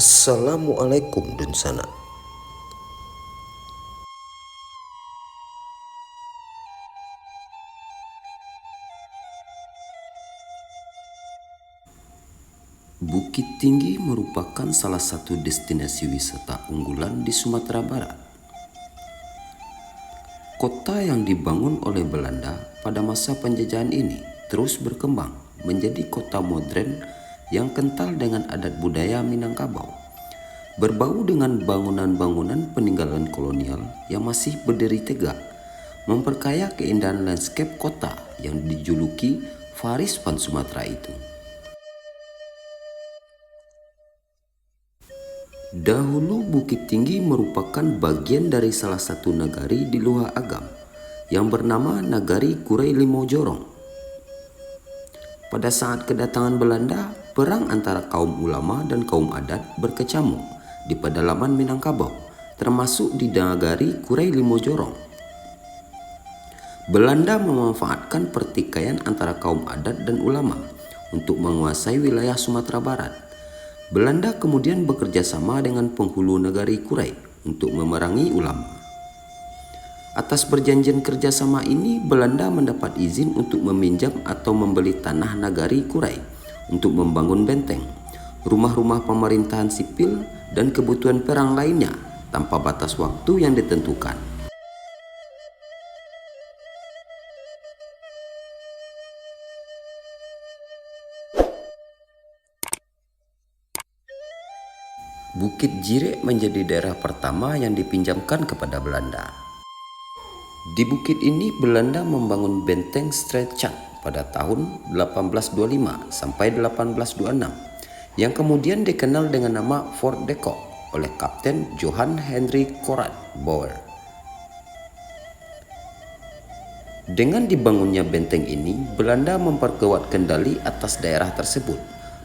Assalamualaikum Dunsana. Bukit Tinggi merupakan salah satu destinasi wisata unggulan di Sumatera Barat. Kota yang dibangun oleh Belanda pada masa penjajahan ini terus berkembang menjadi kota modern yang kental dengan adat budaya Minangkabau, berbau dengan bangunan-bangunan peninggalan kolonial yang masih berdiri tegak, memperkaya keindahan landscape kota yang dijuluki Faris Van Sumatera itu. Dahulu Bukit Tinggi merupakan bagian dari salah satu nagari di Luar Agam yang bernama Nagari Kurai Limojorong. Pada saat kedatangan Belanda, perang antara kaum ulama dan kaum adat berkecamuk di pedalaman Minangkabau, termasuk di Nagari Kurai Limojorong. Belanda memanfaatkan pertikaian antara kaum adat dan ulama untuk menguasai wilayah Sumatera Barat. Belanda kemudian bekerja sama dengan penghulu Nagari Kurai untuk memerangi ulama. Atas perjanjian kerjasama ini, Belanda mendapat izin untuk meminjam atau membeli tanah Nagari Kurai untuk membangun benteng, rumah-rumah pemerintahan sipil, dan kebutuhan perang lainnya tanpa batas waktu yang ditentukan. Bukit Jirek menjadi daerah pertama yang dipinjamkan kepada Belanda. Di bukit ini Belanda membangun benteng Strechat pada tahun 1825 sampai 1826 yang kemudian dikenal dengan nama Fort de Kock oleh Kapten Johan Henry Conrad Bauer. Dengan dibangunnya benteng ini, Belanda memperkuat kendali atas daerah tersebut,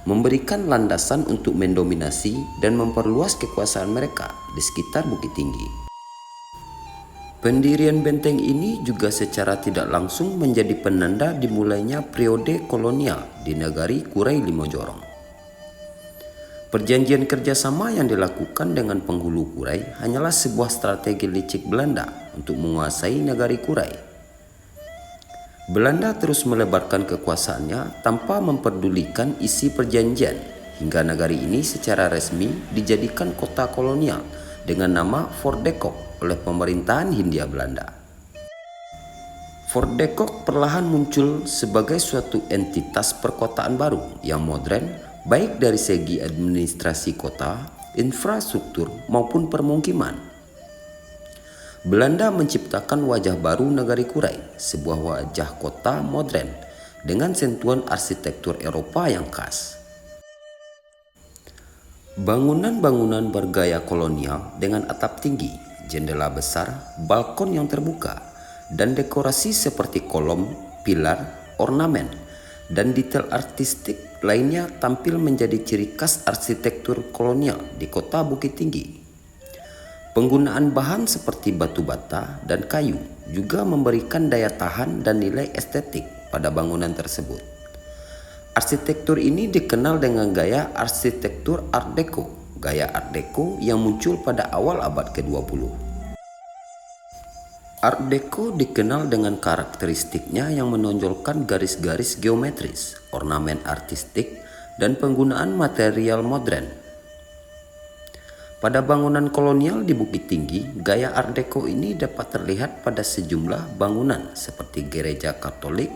memberikan landasan untuk mendominasi dan memperluas kekuasaan mereka di sekitar Bukit Tinggi. Pendirian benteng ini juga secara tidak langsung menjadi penanda dimulainya periode kolonial di Nagari Kurai Limojorong. Perjanjian kerjasama yang dilakukan dengan penghulu Kurai hanyalah sebuah strategi licik Belanda untuk menguasai Nagari Kurai. Belanda terus melebarkan kekuasaannya tanpa memperdulikan isi perjanjian hingga nagari ini secara resmi dijadikan kota kolonial dengan nama Fort de Kock oleh pemerintahan Hindia Belanda. Fort de Kock perlahan muncul sebagai suatu entitas perkotaan baru yang modern baik dari segi administrasi kota, infrastruktur maupun permukiman. Belanda menciptakan wajah baru Nagari Kurai, sebuah wajah kota modern dengan sentuhan arsitektur Eropa yang khas. Bangunan-bangunan bergaya kolonial dengan atap tinggi, jendela besar, balkon yang terbuka, dan dekorasi seperti kolom, pilar, ornamen, dan detail artistik lainnya tampil menjadi ciri khas arsitektur kolonial di kota Bukit Tinggi. Penggunaan bahan seperti batu bata dan kayu juga memberikan daya tahan dan nilai estetik pada bangunan tersebut. Arsitektur ini dikenal dengan gaya arsitektur Art Deco, gaya Art Deco yang muncul pada awal abad ke-20. Art Deco dikenal dengan karakteristiknya yang menonjolkan garis-garis geometris, ornamen artistik, dan penggunaan material modern. Pada bangunan kolonial di Bukit Tinggi, gaya Art Deco ini dapat terlihat pada sejumlah bangunan seperti Gereja Katolik,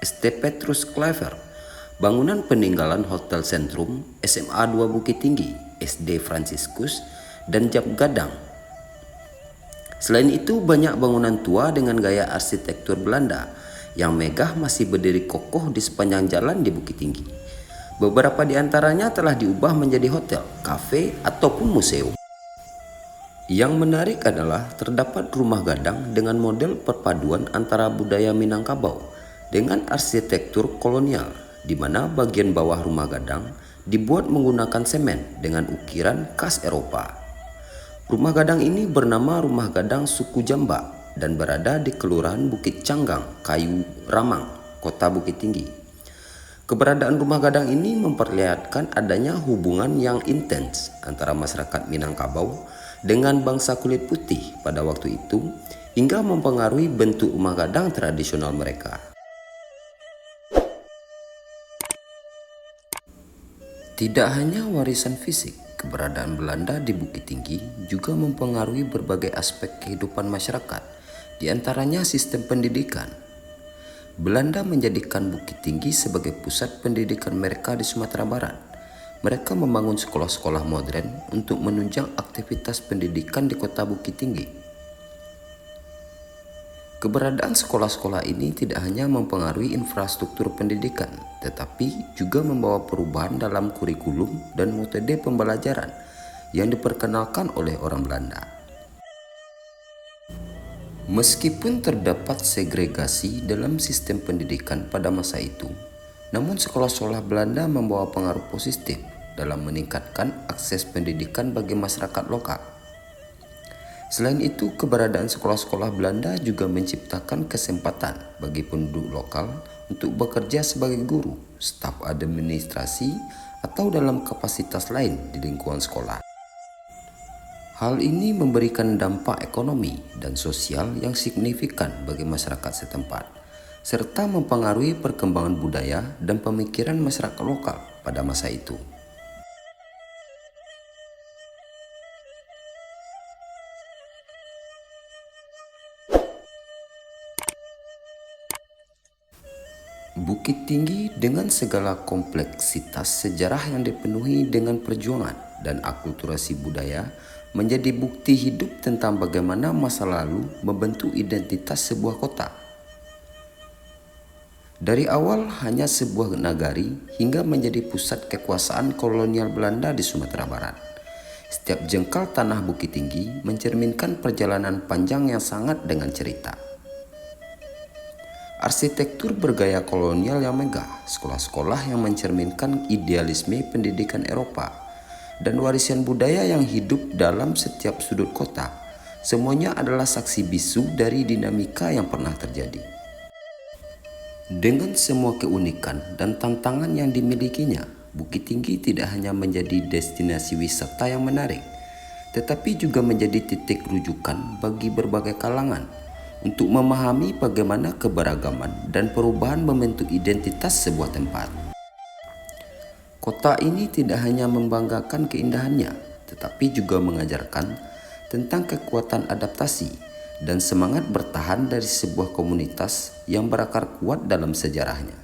St. Petrus Claver, bangunan peninggalan Hotel Sentrum, SMA 2 Bukit Tinggi, SD Franciscus, dan Jab Gadang. Selain itu, banyak bangunan tua dengan gaya arsitektur Belanda yang megah masih berdiri kokoh di sepanjang jalan di Bukit Tinggi. Beberapa di antaranya telah diubah menjadi hotel, kafe, ataupun museum. Yang menarik adalah terdapat rumah gadang dengan model perpaduan antara budaya Minangkabau dengan arsitektur kolonial, di mana bagian bawah rumah gadang dibuat menggunakan semen dengan ukiran khas Eropa. Rumah gadang ini bernama Rumah Gadang Suku Jamba dan berada di Kelurahan Bukit Canggang, Kayu Ramang, Kota Bukit Tinggi. Keberadaan rumah gadang ini memperlihatkan adanya hubungan yang intens antara masyarakat Minangkabau dengan bangsa kulit putih pada waktu itu hingga mempengaruhi bentuk rumah gadang tradisional mereka. Tidak hanya warisan fisik, keberadaan Belanda di Bukit Tinggi juga mempengaruhi berbagai aspek kehidupan masyarakat, di antaranya sistem pendidikan. Belanda menjadikan Bukit Tinggi sebagai pusat pendidikan mereka di Sumatera Barat. Mereka membangun sekolah-sekolah modern untuk menunjang aktivitas pendidikan di kota Bukit Tinggi. Keberadaan sekolah-sekolah ini tidak hanya mempengaruhi infrastruktur pendidikan, tetapi juga membawa perubahan dalam kurikulum dan metode pembelajaran yang diperkenalkan oleh orang Belanda. Meskipun terdapat segregasi dalam sistem pendidikan pada masa itu, namun sekolah-sekolah Belanda membawa pengaruh positif dalam meningkatkan akses pendidikan bagi masyarakat lokal. Selain itu, keberadaan sekolah-sekolah Belanda juga menciptakan kesempatan bagi penduduk lokal untuk bekerja sebagai guru, staf administrasi, atau dalam kapasitas lain di lingkungan sekolah. Hal ini memberikan dampak ekonomi dan sosial yang signifikan bagi masyarakat setempat, serta mempengaruhi perkembangan budaya dan pemikiran masyarakat lokal pada masa itu. Bukit Tinggi dengan segala kompleksitas sejarah yang dipenuhi dengan perjuangan dan akulturasi budaya menjadi bukti hidup tentang bagaimana masa lalu membentuk identitas sebuah kota. Dari awal hanya sebuah nagari hingga menjadi pusat kekuasaan kolonial Belanda di Sumatera Barat. Setiap jengkal tanah Bukit Tinggi mencerminkan perjalanan panjang yang sangat dengan cerita. Arsitektur bergaya kolonial yang megah, sekolah-sekolah yang mencerminkan idealisme pendidikan Eropa, dan warisan budaya yang hidup dalam setiap sudut kota, semuanya adalah saksi bisu dari dinamika yang pernah terjadi. Dengan semua keunikan dan tantangan yang dimilikinya, Bukit Tinggi tidak hanya menjadi destinasi wisata yang menarik, tetapi juga menjadi titik rujukan bagi berbagai kalangan untuk memahami bagaimana keberagaman dan perubahan membentuk identitas sebuah tempat. Kota ini tidak hanya membanggakan keindahannya, tetapi juga mengajarkan tentang kekuatan adaptasi dan semangat bertahan dari sebuah komunitas yang berakar kuat dalam sejarahnya.